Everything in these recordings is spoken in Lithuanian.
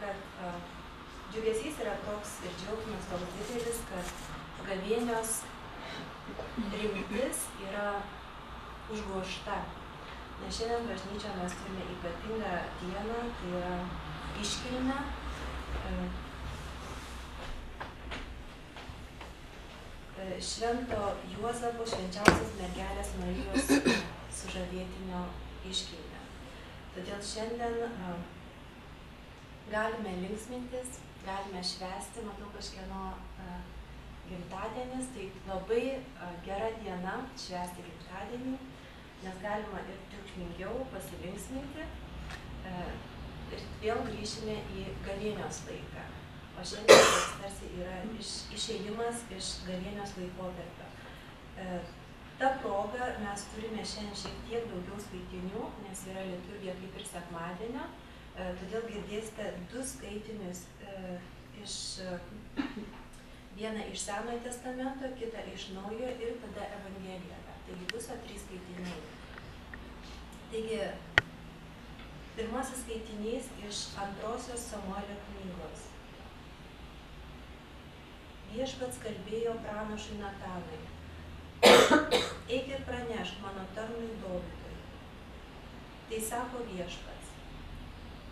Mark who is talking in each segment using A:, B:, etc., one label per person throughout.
A: kad džiugesys yra toks ir džiaugsmas toks didelis, kad gavėnios rimtis yra užgožta. Nes šiandien bažnyčia mes turime ypatingą dieną, tai yra iškilmę. Švento Juozapo, švenčiausios mergelės Marijos sužadėtinio iškilmę. Todėl šiandien galime linksmintis, galime švęsti, matau kažkieno gimtadienis, tai labai gera diena švęsti gimtadienį, nes galima ir triukšmingiau pasilinksminti ir vėl grįšime į gavėnios laiką. O šiandien toks tarsi yra išėjimas iš gavėnios laikotarpio. Ta proga mes turime šiandien šiek tiek daugiau skaitinių, nes yra liturgija kaip ir sekmadienio, todėl girdėsite 2 skaitinius, vieną iš Senojo testamento, kitą iš Naujojo ir tada Evangeliją. Taigi viso 3 skaitiniai. Taigi, pirmasis skaitinys iš 2 Samuelio knygos. Viešpats kalbėjo pranašui Natanui: eik ir pranešk mano tarnui Dovydui. Tai sako Viešpats: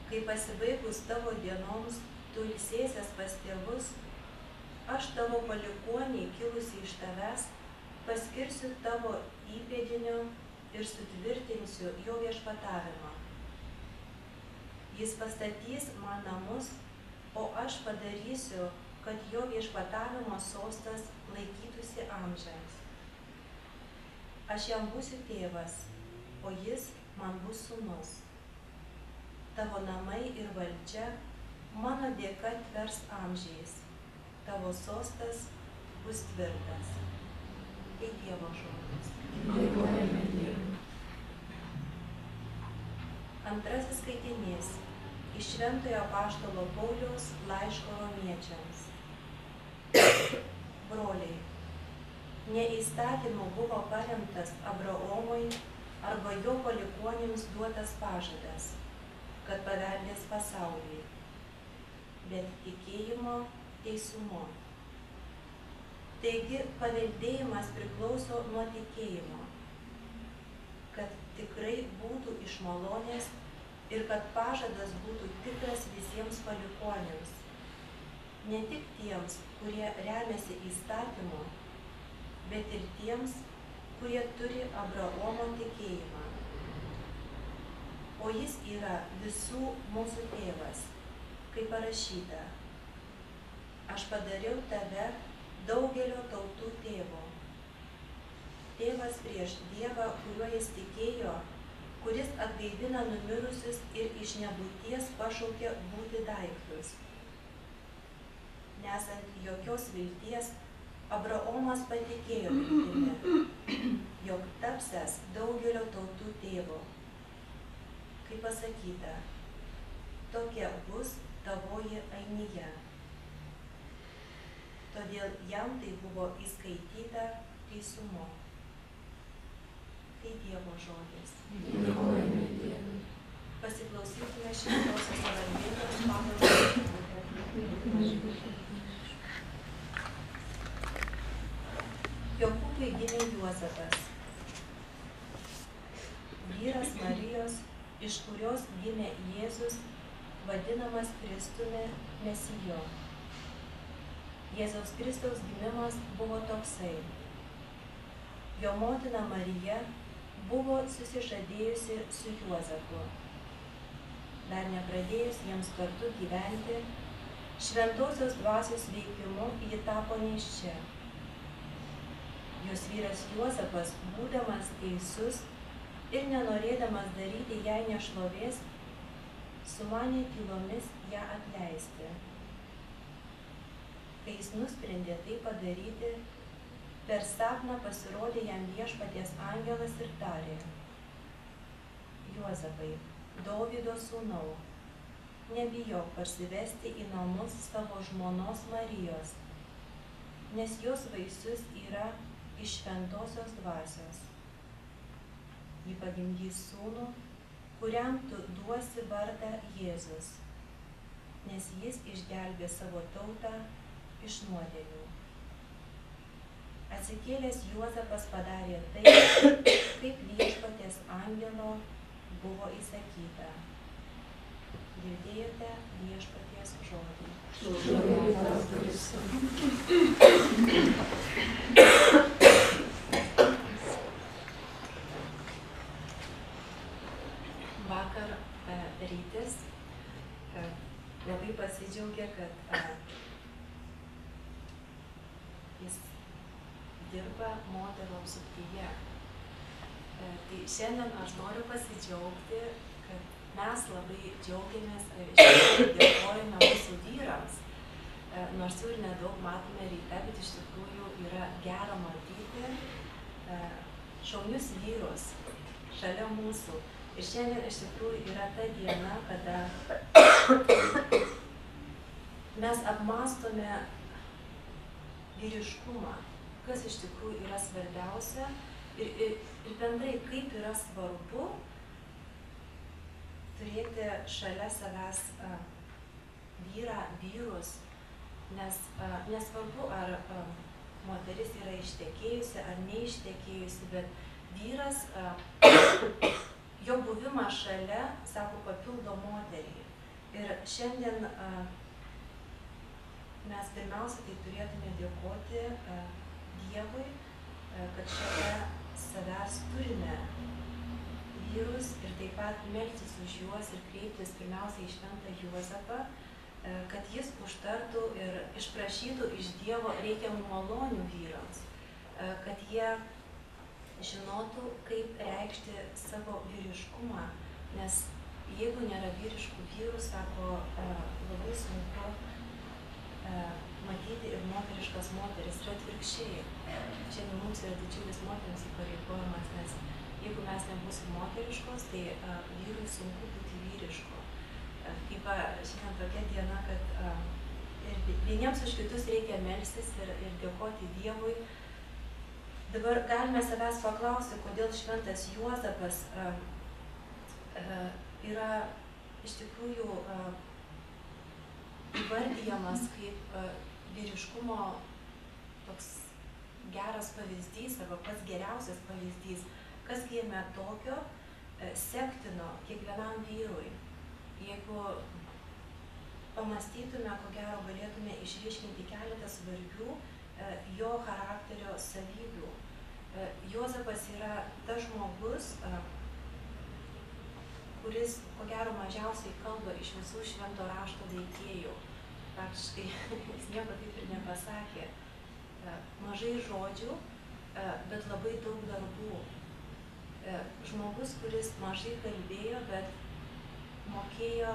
A: kai pasibaigus tavo dienoms tu ilsėsies pas tėvus, aš tavo palikuonį kilusi iš tavęs paskirsiu tavo įpėdinio ir sutvirtinsiu jo viešpatavimą. Jis pastatys man namus, o aš padarysiu, kad jo viešpatavimo sostas laikytųsi amžiams. Aš jam būsiu tėvas, o jis man bus sūnus. Tavo namai ir valdžia mano dėka tvers amžiais, tavo sostas bus tvirtas. Tai Dievo žodis. Antrasis skaitinys iš Šventojo apaštalo Pauliaus laiško Romiečiams. Broliai, ne įstatymu buvo paremtas Abraomui arba jo palikuonims duotas pažadas, kad paveldės pasaulį, bet tikėjimo teisumu. Taigi paveldėjimas priklauso nuo tikėjimo, kad tikrai būtų iš malonės ir kad pažadas būtų tikras visiems palikuonims, ne tik tiems, kurie remiasi įstatymu, bet ir tiems, kurie turi Abraomo tikėjimą. O jis yra visų mūsų tėvas, kaip parašyta: aš padariau tave daugelio tautų tėvu. Tėvas prieš Dievą, kuriuo jis tikėjo, kuris atgaivina numirusius ir iš nebūties pašaukė būti daiktus. Nesant jokios vilties, Abraomas patikėjo viltimi, jog tapsiąs daugelio tautų tėvu. Kaip pasakyta, tokia bus tavoji ainija. Todėl jam tai buvo įskaityta teisumu. Tai Dievo žodis. Pasiklausykime Šventosios Evangelijos pagal Luką. Jokūbui gimė Juozapas, vyras Marijos, iš kurios gimė Jėzus, vadinamas Kristumi Mesijo. Jėzaus Kristaus gimimas buvo toksai. Jo motina Marija buvo susižadėjusi su Juozapu. Dar nepradėjus jiems kartu gyventi, šventosios dvasios veikimu ji tapo nėščia. Jos vyras Juozapas, būdamas teisus ir nenorėdamas daryti jai nešlovės, sumanė tylomis ją atleisti. Kai jis nusprendė tai padaryti, per sapną pasirodė jam Viešpaties angelas ir tarė: Juozapai, Dovydo sūnau, nebijok parsivesti į namus savo žmonos Marijos, nes jos vaisius yra iš šventosios dvasios. Ji pagimdys sūnų, kuriam tu duosi vardą Jėzus. nes jis išgelbė savo tautą iš nuodėmių. Atsikėlęs Juozapas padarė tai, kaip viešpaties angelo buvo įsakyta. Girdėjote viešpaties žodį. Vakar rytis labai pasidžiaugė, kad jis dirba moterų apsuptyje. Tai šiandien aš noriu pasidžiaugti, kad mes labai džiaugiamės ir dėkojame mūsų vyrams. Nors jų ir nedaug matome ryte, bet iš tikrųjų yra gera matyti šaunius vyrus šalia mūsų. Ir šiandien iš tikrųjų yra ta diena, kada mes apmąstome vyriškumą, kas iš tikrųjų yra svarbiausia ir bendrai kaip yra svarbu turėti šalia savęs vyrus, nes nesvarbu, ar moteris yra ištekėjusi ar neištekėjusi, bet vyras, jo buvimas šalia, sako, papildo moterį. Ir šiandien mes pirmiausia tai turėtume dėkoti Dievui, kad šalia savęs turime vyrus ir taip pat melstis už juos ir kreiptis pirmiausia į šventą Juozapą, kad jis užtartų ir išprašytų iš Dievo reikiamų malonių vyrams, kad jie žinotų, kaip reikšti savo vyriškumą, nes jeigu nėra vyriškų vyrų, sako, labai sunku matyti ir moteriškas moteris, ir atvirkščiai. Šiandien mums yra didžiulis moterims įpareigojimas, nes jeigu mes nebūsim moteriškos, tai vyrui sunku būti vyrišku. Kaip šiandien tokia diena, kad ir vieniems už kitus reikia melstis ir dėkoti Dievui. Dabar galime savęs paklausti, kodėl šventas Juozapas yra iš tikrųjų įvardijamas kaip vyriškumo toks geras pavyzdys arba pats geriausias pavyzdys. Kas jame tokio sektino kiekvienam vyrui? Jeigu pamastytume, ko gero galėtume išryškinti keletą svarbių jo charakterio savybių. Juozapas yra tas žmogus, kuris, ko gero, mažiausiai kalba iš visų švento rašto veikėjų. Praktiškai jis nieko taip ir nepasakė. Mažai žodžių, bet labai daug darbų. Žmogus, kuris mažai kalbėjo, bet mokėjo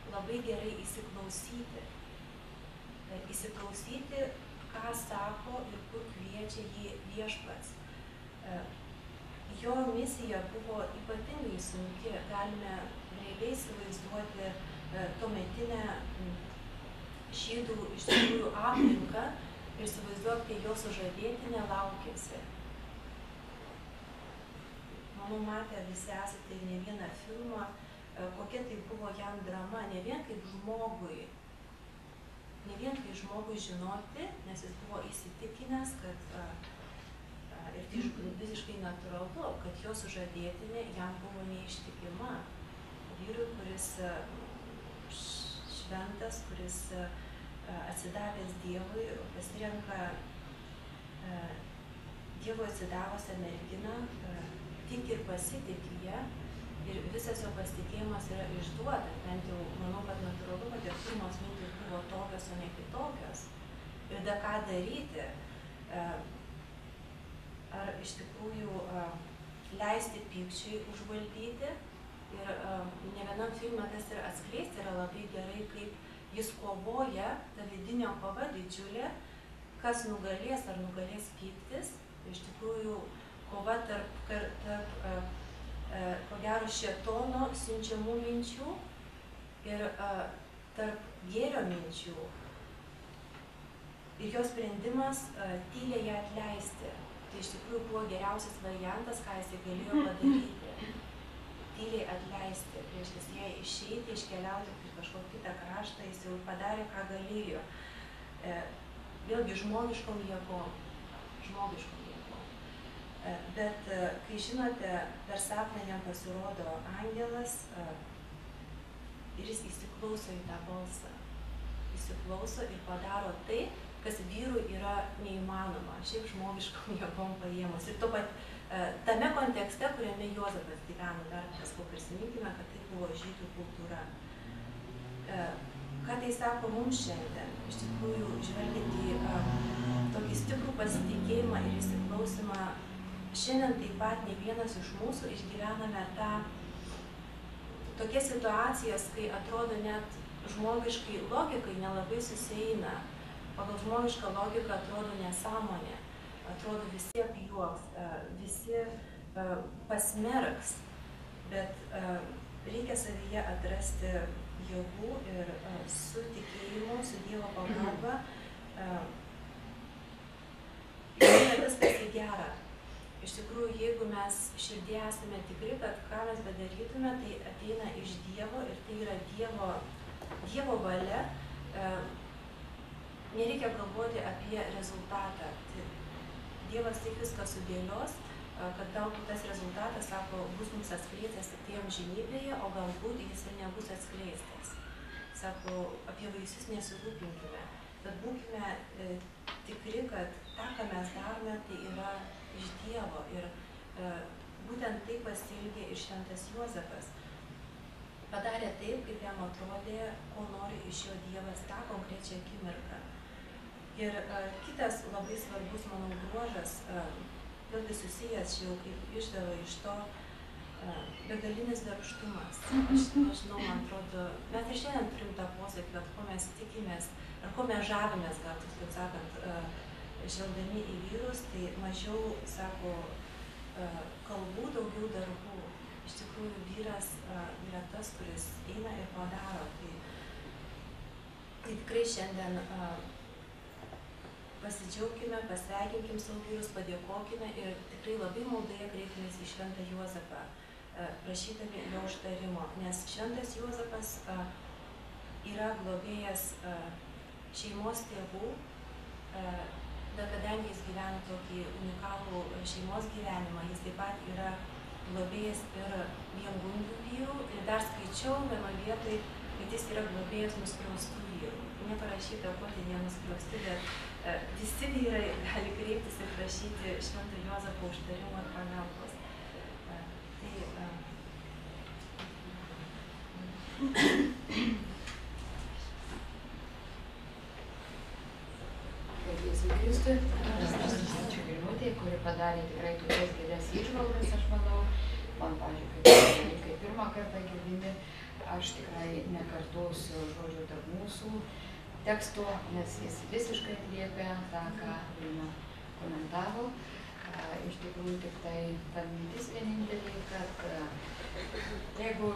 A: labai gerai įsiklausyti. Įsiklausyti, ką sako ir kur kviečia jį viešpats. Jo misija buvo ypatingai sunki, galime realiai įsivaizduoti tuometinę žydų iš tikrųjų aplinką ir įsivaizduoti, kai jo sužadėtinė laukėsi. Manau, matę visi esate ne vieną filmą, kokia tai buvo jam drama, ne vien kaip žmogui žinoti, nes jis buvo įsitikinęs, kad ir tai visiškai natūralu, kad jo sužadėtinė jam buvo neištikima. Vyrui, kuris šventas, kuris atsidavęs Dievui, pasirenka Dievui atsidavusią merginą, tik ir pasitiki ją ir visas jo pasitikėjimas yra išduotas. Bent jau manau, kad natūralu, kad ir pirmos mintys buvo tokios, o ne kitokios. Ir da ką daryti? Ar iš tikrųjų leisti pykčiui užvaldyti. Ir ne vienam filme tas yra atskleisti, yra labai gerai, kaip jis kovoja, ta vidinė kova didžiulė, kas nugalės, ar nugalės pyktis. Iš tikrųjų, kova tarp ko gero šėtono siunčiamų minčių ir tarp gėrio minčių. Ir jo sprendimas tyliai ją atleisti. Tai iš tikrųjų buvo geriausias variantas, ką jisai galėjo padaryti. tyliai atleisti, reiškia, jai išeiti, iškeliauti į kažkokį kitą kraštą, jis jau padarė, ką galėjo. Vėlgi žmogiškom jėgom. Bet kai žinote, per sapną jam pasirodo angelas ir jis įsiklauso į tą balsą. Įsiklauso ir padaro tai, kas vyrui yra neįmanoma, šiaip žmogiškom jėgom paėmus. Ir tame kontekste, kuriame Juozapas gyveno, dar prisiminkime, kad tai buvo žydų kultūra. Ką tai sako mums šiandien? Iš tikrųjų, žvelgiant į tokį stiprų pasitikėjimą ir įsiklausimą, šiandien taip pat ne vienas iš mūsų išgyvename tokias situacijas, kai atrodo net žmogiškai logikai nelabai susieina. Pagal žmogišką logiką atrodo nesąmonė, atrodo visi apjuoks, visi pasmerks, bet reikia savyje atrasti jėgų ir su tikėjimu, su Dievo pagalba, viskas į gerą. Iš tikrųjų, jeigu mes širdie esame tikri, kad ką mes bedarytume, tai ateina iš Dievo ir tai yra Dievo valia, nereikia galvoti apie rezultatą. Dievas taip viską sudėlios, kad galbūt tas rezultatas, sako, bus mums atskleistas tik tai amžinybėje, o galbūt jis ir nebus atskleistas. Sako, apie vaisius nesirūpinkime, bet būkime tikri, kad tą, ką mes darome, tai yra iš Dievo. Ir būtent taip pasielgė ir šventas Juozapas. Padarė taip, kaip jam atrodė, ko nori iš jo Dievas tą konkrečią akimirką. Ir kitas labai svarbus, manau, bruožas, vėlgi susijęs jau kaip išdava iš to, begalinis darbštumas. Aš nežinau, man atrodo, mes ir šiandien turim tą posakį, kad ko mes tikimės, ar ko mes žavimės, gal taip sakant, žvelgdami į vyrus, tai mažiau, sako, kalbų, daugiau darbų. Iš tikrųjų, vyras yra tas, kuris eina ir padaro. Tai tikrai šiandien pasidžiaugkime, pasveikinkim savo vyrus, padėkokime ir tikrai labai maldoje kreipkimės į šventą Juozapą, prašydami jo užtarimo, nes šventas Juozapas yra globėjas šeimos tėvų, bet kadangi jis gyvena tokį unikalų šeimos gyvenimą, jis taip pat yra globėjas ir viengungių vyrų. Ir dar skaičiau vienoje vietoje, kad jis yra globėjas nuskriaustų vyrų. Neparašyta, ko tai nenuskriausti, bet visi vyrai gali kreiptis ir prašyti švento Juozapo užtarimo ir pagalbos.
B: Jėzui Kristui, ačiū Vilmutei, kuri padarė tikrai tokias gilias įžvalgas, aš manau. Man, pavyzdžiui, kaip pirmą kartą girdimi, aš tikrai nekartosiu žodžių tarp mūsų teksto, nes jis visiškai atliepia tą, ką Vilma komentavo. Iš tikrųjų, tik tai ta mintis vienintelė, kad jeigu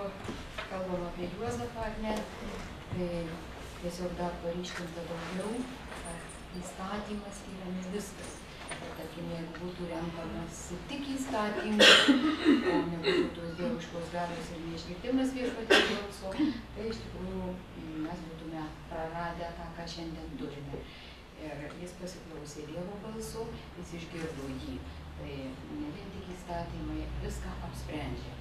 B: kalbam apie Juozapą, ne, tai tiesiog dar paryškinta daugiau, kad įstatymas yra ne viskas. Tarkim, jeigu būtų renkamas tik įstatymas, o nebūtų tos dieviškos galios ir neišgirdimas viešpaties balso, tai iš tikrųjų mes būtume praradę tą, ką šiandien turime. Ir jis pasiklausė Dievo balso, jis išgirdo jį. Tai ne vien tik įstatymai viską apsprendžia.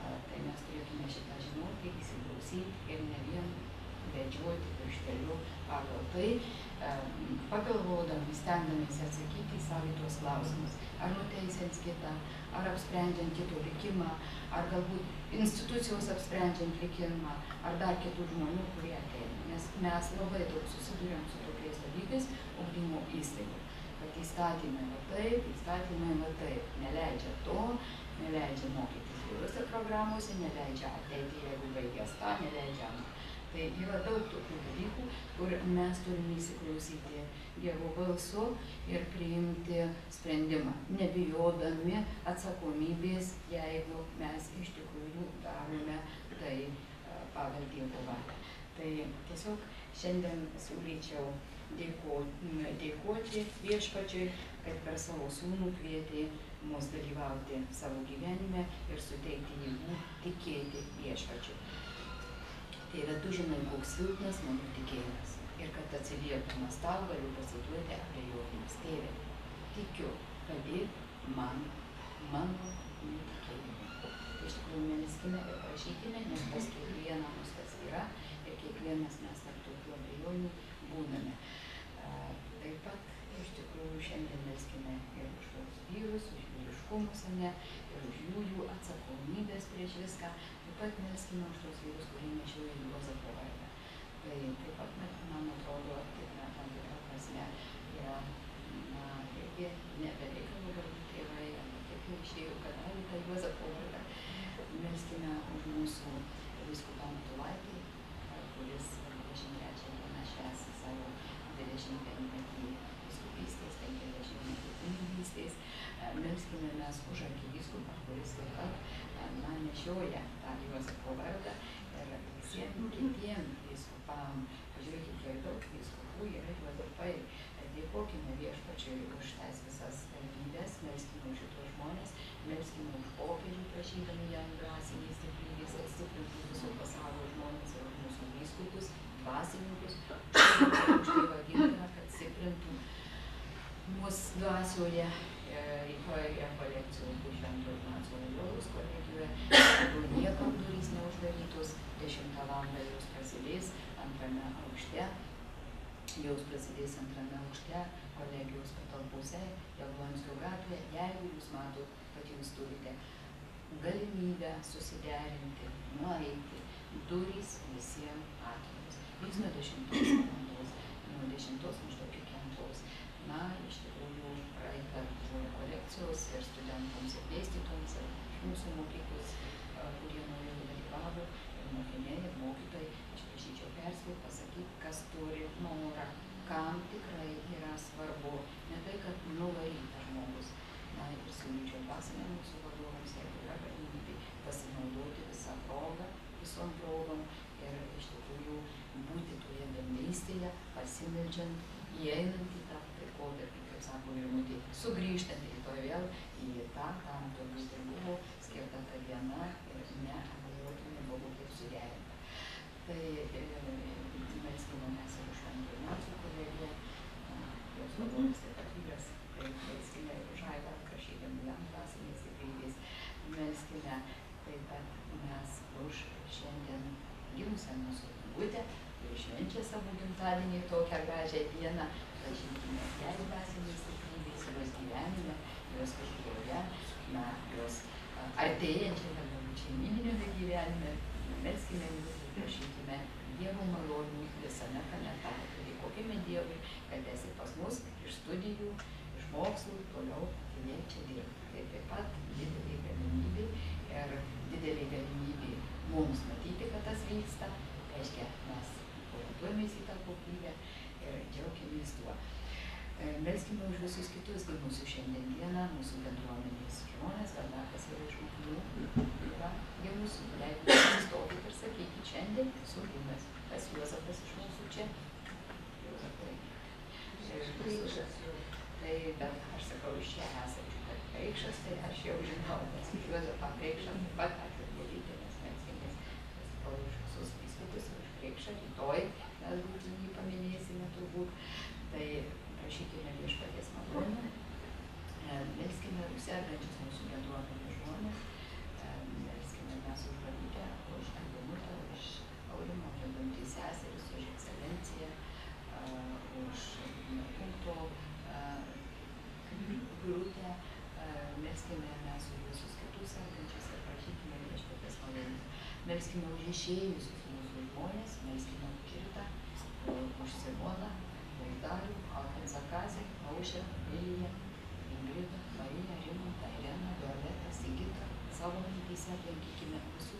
B: Tai mes turėtume šitą žinoti, įsiklausyti ir ne vien vedžioti piršteliu pagal tai, pagalvodami, stengdamiesi atsakyti į savitos klausimus, ar nuteisiant kitą, ar apsprendžiant kito likimą, ar galbūt institucijos apsprendžiant likimą, ar dar kitų žmonių, kurie ateina. Nes mes labai daug susiduriam su tokiais dalykais ugdymo įstaigų, kad įstatymai va taip, neleidžia to, neleidžia mokytis įvairiose programuose, neleidžia ateiti, jeigu baigęs tą, neleidžia. Tai yra daug tokių dalykų, kur mes turime įsiklausyti Dievo balsu ir priimti sprendimą, nebijodami atsakomybės, jeigu mes iš tikrųjų darome tai pagal Dievo valią. Tai tiesiog šiandien siūlyčiau dėkoti viešpačiui, kad per savo sūnų kvietė mus dalyvauti savo gyvenime ir suteikti jėgų tikėti viešpačiui. Tėve, tu žinai, koks silpnas mano tikėjimas ir kad atsiliepdamas tau galiu pasiduoti abejonėms. Tėve, tikiu, padėk man mano netikėjimui. Iš tikrųjų, melskime ir prašykime, nes pas kiekvieną mus tas yra ir kiekvienas mes tarp tokių abejonių būname. Taip pat, iš tikrųjų, šiandien melskime ir už tos vyrus, už vyriškumus, ir už jų atsakomybės prieš viską. Taip pat melskime už tos vyrus, kurie nešioja Juozapo vardą. Tai taip pat, man atrodo, tam tikra prasme yra, irgi nebereikalo galbūt tėvai, arba taip jau išėjo, kad gali tą Juozapo vardą. Melskime už mūsų vyskupą Matulaitį, kuris 23 dieną švęs savo 25-metį vyskupystės, 50-metį kunigystės. Melskime mes už arkivyskupą, kuris taip pat nešioja tą Juozapo vardą ir visiems kitiem vyskupam. Pažiūrėkit, kiek daug vyskupų yra Juozapai. Dėkokime viešpačiui už tas visas galimybės, melskime už šitos žmonės, melskime už popiežių, prašydami jam dvasinės stiprybės, kad stiprintų viso pasaulio žmonės ir už mūsų vyskupus, dvasininkus, už Tėvą Gintarą, kad stiprintų mus dvasioje, rekolekcijų už Švento Ignaco Lojolos kolegijoje, kur niekam durys neuždarytos, 10 valandą jos prasidės antrame aukšte. Jos prasidės antrame aukšte, kolegijos patalpose, Jablonskio gatvėje. Jeigu jūs matot, kad jūs turite galimybę susiderinti, nueiti, durys visiems atviros. Vyks nuo 10 valandos, nuo 10 maždaug iki 2. Iš tikrųjų, praeitą kolekcijos ir studentams ir dėstytojams ir mūsų mokyklos, kurie naujoje dalyvavo, ir mokiniai, ir mokytojai, aš prašyčiau perspėti, pasakyti, kas turi norą, kam tikrai yra svarbu, ne tai, kad nuvarytas žmogus. Ir siūlyčiau dvasinę mūsų vadovams, jeigu yra galimybė pasinaudoti visą progą, visom progom ir iš tikrųjų būti toje bendrystėje, pasimeldžiant, įeinant į tą laikotarpį, kaip sako Irmutė, sugrįžtant rytoj vėl į tą, kam turbūt ir buvo skirta ta diena ir neabejotinai buvo taip suderinta. Tai melskime mes ir už Švento Ignaco kolegiją, jos vadovas taip pat vyras, tai melskime ir už Aivą, prašydami jam dvasinės stiprybės. Melskime taip pat mes už šiandien gimusią mūsų Gutę, kuri švenčia savo gimtadienį tokią gražią dieną, prašykime jai dvasinės stiprybės, jos gyvenime, jos kažkokioje, jos artėjančiame galbūt šeimyniniame gyvenime. Melskime jūs ir prašykime Dievo malonių visame kame tarpe. Dėkokime Dievui, kad esi pas mus iš studijų, iš mokslų, toliau atėjai čia dirbti. Tai taip pat didelė galimybė ir didelė galimybė mums matyti, kad tas vyksta. Reiškia, mes orientuojamės į tą kokybę ir džiaukimės tuo. Melskime už visus kitus gimusius šiandien dieną, mūsų bendruomenės žmonės, kas yra iš žmonių, yra gimusių. Jeigu atsistokit ir sakykit, šiandien esu gimęs. Kas Juozapas iš mūsų čia? Juozapai. Tai, bet aš sakau, iš čia esančių, kad Preikšas, tai aš jau žinau, nes Juozapą Preikšą taip pat atliekėlytė, nes melskimės, sakau, už visus vyskupus ir už Preikšą, rytoj mes būtent jį paminėsime turbūt. Tai prašykime viešpaties malonę, melskime už sergančius mūsų bendruomenės žmonės, melskime mes už Valytę, už Aldomutę, už Aurimą, Aldomutį seseris, už ekscelenciją, už punkto Grūtę, melskime mes už visus kitus sergančius ir prašykime viešpaties malonės. Melskime už išėjusius mūsų žmonės, melskime už Ritą, už Simoną, už Darių, Alkansą Kazį, Aušę, Viliją, Ingridą, Mariją, Rimantą, Ireną, Violetą, Sigitą. Savo mintyse aplankykime visus